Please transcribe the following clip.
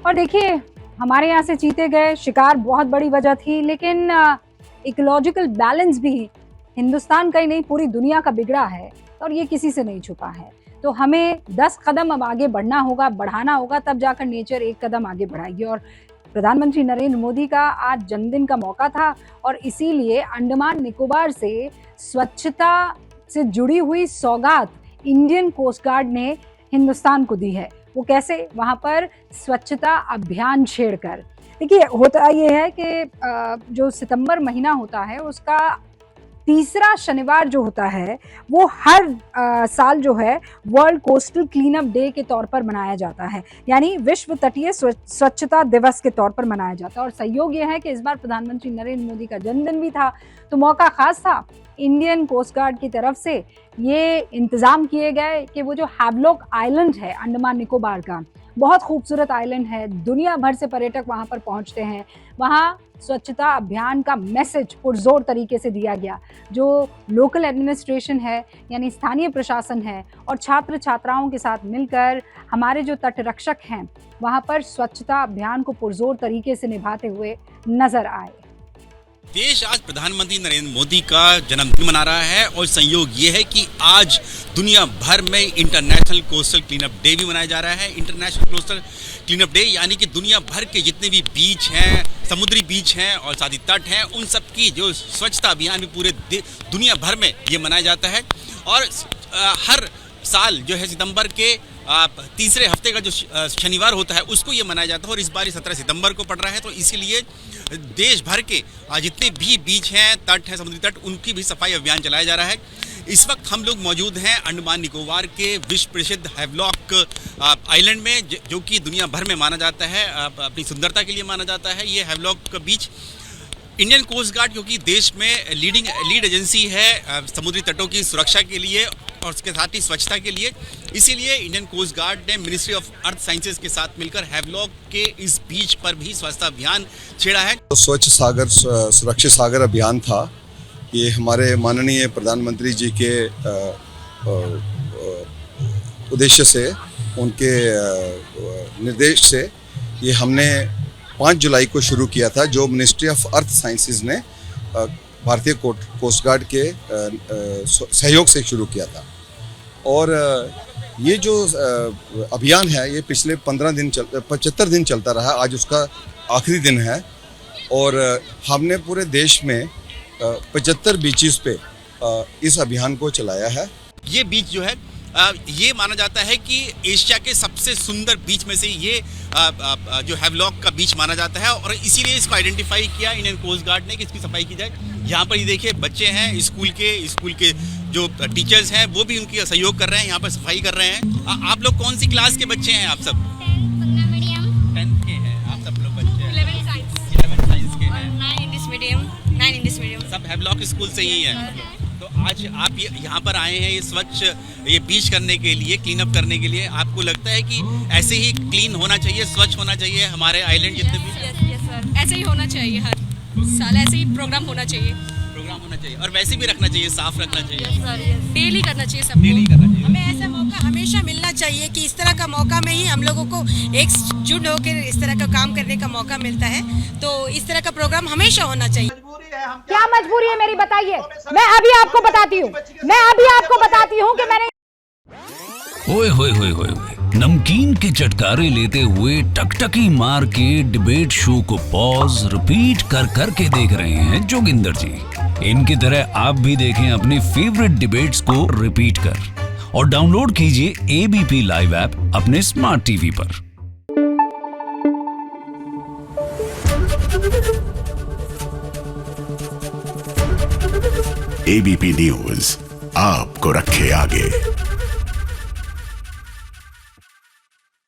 और देखिए, हमारे यहाँ से चीते गए, शिकार बहुत बड़ी वजह थी, लेकिन इकोलॉजिकल बैलेंस भी हिंदुस्तान का ही नहीं पूरी दुनिया का बिगड़ा है और ये किसी से नहीं छुपा है। तो हमें 10 कदम अब आगे बढ़ना होगा, बढ़ाना होगा, तब जाकर नेचर एक कदम आगे बढ़ाएगी। और प्रधानमंत्री नरेंद्र मोदी का आज जन्मदिन का मौका था और इसीलिए अंडमान निकोबार से स्वच्छता से जुड़ी हुई सौगात इंडियन कोस्ट गार्ड ने हिंदुस्तान को दी है। वो कैसे? वहाँ पर स्वच्छता अभियान छेड़कर। देखिए, होता ये है कि जो सितंबर महीना होता है उसका तीसरा शनिवार जो होता है वो हर साल जो है world coastal clean up day के तौर पर मनाया जाता है, यानी विश्व तटीय स्वच्छता दिवस के तौर पर मनाया जाता है। और संयोग ये है कि इस बार प्रधानमंत्री नरेंद्र मोदी का जन्मदिन भी था, तो मौका खास था। इंडियन कोस्ट गार्ड की तरफ से ये इंतजाम किए गए कि वो जो हैवलॉक आइलैंड है अंडमान निकोबार का, बहुत खूबसूरत आइलैंड है, दुनिया भर से पर्यटक वहाँ पर पहुँचते हैं। वहाँ स्वच्छता अभियान का मैसेज पुरजोर तरीके से दिया गया। जो लोकल एडमिनिस्ट्रेशन है यानी स्थानीय प्रशासन है और छात्र छात्राओं के साथ मिलकर हमारे जो तटरक्षक हैं वहाँ पर स्वच्छता अभियान को पुरजोर तरीके से निभाते हुए नजर आए। देश आज प्रधानमंत्री नरेंद्र मोदी का जन्मदिन मना रहा है और संयोग ये है कि आज दुनिया भर में इंटरनेशनल कोस्टल क्लीनअप डे भी मनाया जा रहा है। इंटरनेशनल कोस्टल क्लीनअप डे यानी कि दुनिया भर के जितने भी बीच हैं, समुद्री बीच हैं और साथ ही तट हैं, उन सब की जो स्वच्छता अभियान भी पूरे दुनिया भर में ये मनाया जाता है। और हर साल जो है सितंबर के तीसरे हफ्ते का जो शनिवार होता है उसको ये मनाया जाता है और इस बार 17 सितंबर को पड़ रहा है। तो इसीलिए देश भर के जितने भी बीच हैं, तट हैं, समुद्री तट, उनकी भी सफाई अभियान चलाया जा रहा है। इस वक्त हम लोग मौजूद हैं अंडमान निकोबार के विश्व प्रसिद्ध हैवलॉक आइलैंड में, जो कि दुनिया भर में माना जाता है, अपनी सुंदरता के लिए माना जाता है। ये हैवलॉक बीच इंडियन कोस्ट गार्ड क्योंकि देश में लीड एजेंसी है समुद्री तटों की सुरक्षा के लिए और उसके साथ ही स्वच्छता के लिए, इसीलिए इंडियन कोस्ट गार्ड ने मिनिस्ट्री ऑफ अर्थ साइंसेज के साथ मिलकर हैवलॉक के इस बीच पर भी स्वच्छता अभियान छेड़ा है। तो स्वच्छ सागर सुरक्षित सागर अभियान था। ये हमारे माननीय प्रधानमंत्री जी के उद्देश्य से, उनके निर्देश से ये हमने 5 जुलाई को शुरू किया था, जो मिनिस्ट्री ऑफ अर्थ साइंसेज ने भारतीय कोस्ट गार्ड के सहयोग से शुरू किया था। और ये जो अभियान है ये पिछले 75 दिन चलता रहा। आज उसका आखिरी दिन है और हमने पूरे देश में 75 बीचेस पे इस अभियान को चलाया है। ये बीच जो है ये माना जाता है कि एशिया के सबसे सुंदर बीच में से ये जो हैवलॉक का बीच माना जाता है और इसीलिए इसको आइडेंटिफाई किया इंडियन कोस्ट गार्ड ने कि इसकी सफाई की जाए। यहाँ पर ये देखिए बच्चे हैं, स्कूल के जो टीचर्स हैं वो भी उनकी सहयोग कर रहे हैं, यहाँ पर सफाई कर रहे हैं। आप लोग कौन सी क्लास के बच्चे हैं? आप सब 10th के हैं। आप सब लोग बच्चे 11 साइंस के हैं, 9 इंग्लिश मीडियम सब हैवलॉक स्कूल से ही हैं। तो आज आप यहाँ पर आए हैं ये बीच करने के लिए, क्लीन अप करने के लिए। आपको लगता है कि ऐसे ही क्लीन होना चाहिए, स्वच्छ होना चाहिए हमारे आइलैंड जितने भी? यस सर, ऐसे ही होना चाहिए। हर साल ऐसे ही प्रोग्राम होना चाहिए और वैसे भी रखना चाहिए, साफ रखना चाहिए। डेली करना चाहिए सबको। डेली करना चाहिए। हमें ऐसा मौका हमेशा मिलना चाहिए कि इस तरह का मौका में ही हम लोगों को एकजुट होकर इस तरह का काम करने का मौका मिलता है। तो इस तरह का प्रोग्राम हमेशा होना चाहिए। क्या मजबूरी है मेरी, बताइए। मैं अभी आपको बताती हूँ कि मैंने ओए होए होए होए नमकीन के चटकारे लेते हुए टकटकी मार के डिबेट शो को पॉज रिपीट कर करके देख रहे हैं जोगिंदर जी। इनकी तरह आप भी देखें अपनी फेवरेट डिबेट्स को रिपीट कर और डाउनलोड कीजिए एबीपी लाइव ऐप अपने स्मार्ट टीवी पर। एबीपी न्यूज आपको रखे आगे।